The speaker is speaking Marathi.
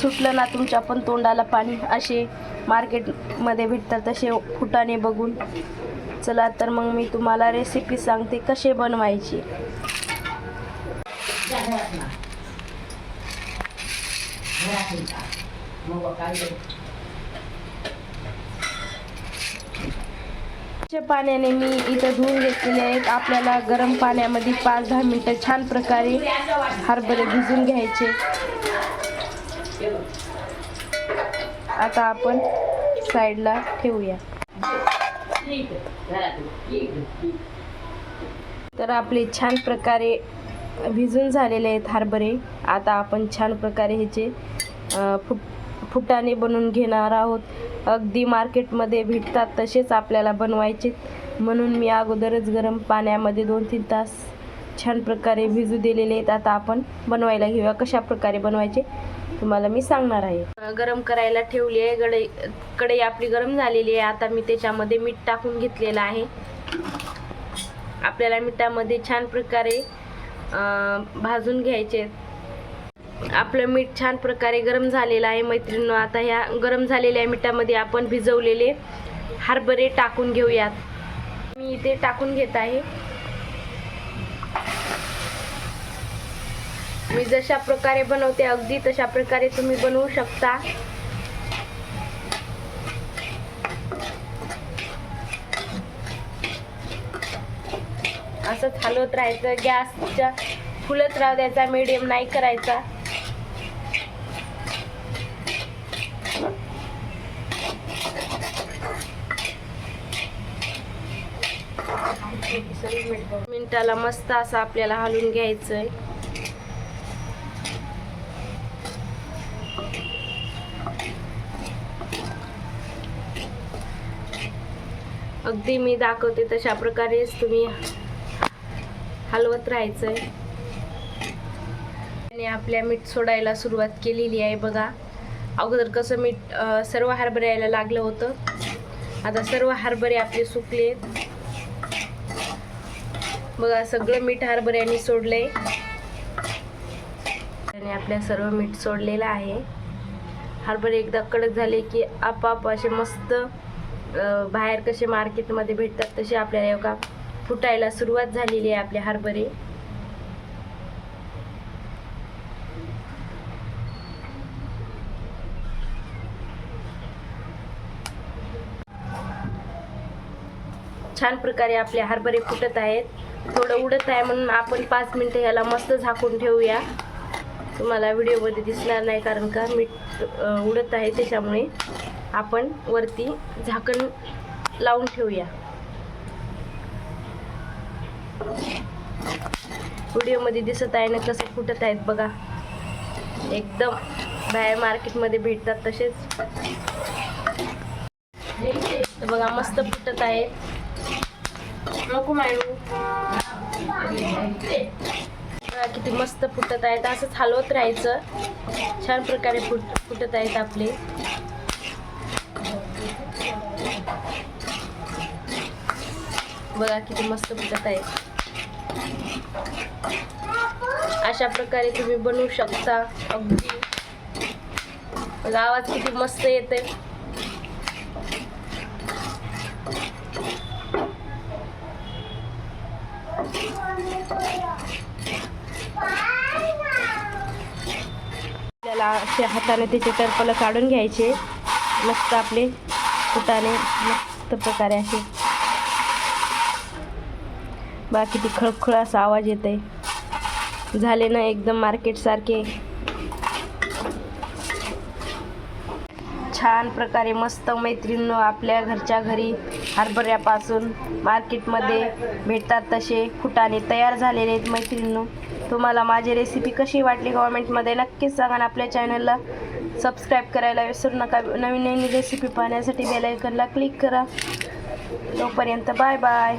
सुटलं ना तुमच्या पण तोंडाला पाणी, असे मार्केटमध्ये भेटतात तसे फुटाणे बघून. चला तर मग मी तुम्हाला रेसिपी सांगते कसे बनवायची. पाण्याने मी इथं धुवून घेतलेले आहेत. आपल्याला गरम पाण्यामध्ये 5-10 मिनिटं छान प्रकारे हरभरे भिजून घ्यायचे. आता आपण साईडला ठेवूया. तर आपले छान प्रकारे भिजून झालेले आहेत हरभरे. आता आपण छान प्रकारे ह्याचे फुटाणे बनवून घेणार आहोत. अगदी मार्केटमध्ये भेटतात तसेच आपल्याला बनवायचे, म्हणून मी अगोदरच गरम पाण्यामध्ये 2-3 तास छान प्रकारे भिजू दिलेले आहेत. आता आपण बनवायला घेऊया. कशा प्रकारे बनवायचे तुम्हाला मी सांगणार आहे. गरम करायला ठेवली आहे. कढई आपली गरम झालेली आहे. आता मी त्याच्यामध्ये मीठ टाकून घेतलेलं आहे. आपल्याला मिठामध्ये छान प्रकारे भाजून घ्यायचे. आपलं मीठ छान प्रकारे गरम झालेलं आहे मैत्रिणींनो. आता ह्या गरम झालेल्या मिठामध्ये आपण भिजवलेले हरभरे टाकून घेऊयात. मी इथे टाकून घेत आहे. मी जशा प्रकारे बनवते अगदी तशा प्रकारे तुम्ही बनवू शकता. असंच हलवत राहायचं. गॅसच्या फुलच राहू द्यायचा, मीडियम नाही करायचा. मिनिटाला मस्त असं आपल्याला हलवून घ्यायचंय. अगदी मी दाखवते तशा प्रकारेच तुम्ही हलवत राहायचंय. आणि आपल्या मीठ सोडायला सुरुवात केलेली आहे बघा. अगोदर कसं मीठ सर्व हरभऱ्याला लागलं होतं. आता सर्व हरभरे आपले सुकले बघा. सगळं मीठ हरभऱ्याने सोडले आणि आपल्या सर्व मीठ सोडलेलं आहे. हरभरे एकदा कडक झाले की आपाप असे मस्त बाहेर कसे मार्केटमध्ये भेटतात तसे आपल्याला एका फुटायला सुरुवात झालेली आहे आपले हरभरे. छान प्रकारे आपले हरभरे फुटत आहेत. थोडं उडत आहे म्हणून आपण 5 मिनिटं याला मस्त झाकून ठेवूया. तुम्हाला व्हिडिओमध्ये दिसणार नाही कारण का मीठ उडत आहे, त्याच्यामुळे आपण वरती झाकण लावून ठेवूया. व्हिडिओमध्ये दिसत आहे ना कसे फुटत आहेत बघा. एकदम बाहेर मार्केटमध्ये भेटतात तसेच बघा मस्त फुटत आहेत. नको मारू. बघा किती मस्त फुटत आहेत. असंच हलवत राहायचं. छान प्रकारे फुटत आहेत आपले. बघा किती मस्त फुटत आहेत. अशा प्रकारे तुम्ही बनवू शकता. अगदी बघा आवाज किती मस्त येते. आपल्याला अशा हाताने त्याचे टरफल काढून घ्यायचे. मस्त आपले फुटाणे मस्त प्रकारे असे बाकी ती खळखळ असा आवाज येते. झाले ना एकदम मार्केट सारखे. छान प्रकारे मस्त मैत्रिणींनो आपल्या घरच्या घरी हरभऱ्यापासून मार्केटमध्ये भेटतात तसे फुटाणे तयार झालेले आहेत मैत्रिणींनो. तुम्हाला माझी रेसिपी कशी वाटली कमेंटमध्ये नक्कीच सांगा. आपल्या चॅनलला सबस्क्राईब करायला विसरू नका. नवीन नवीन रेसिपी पाहण्यासाठी बेल आयकॉनला क्लिक करा. तोपर्यंत बाय बाय.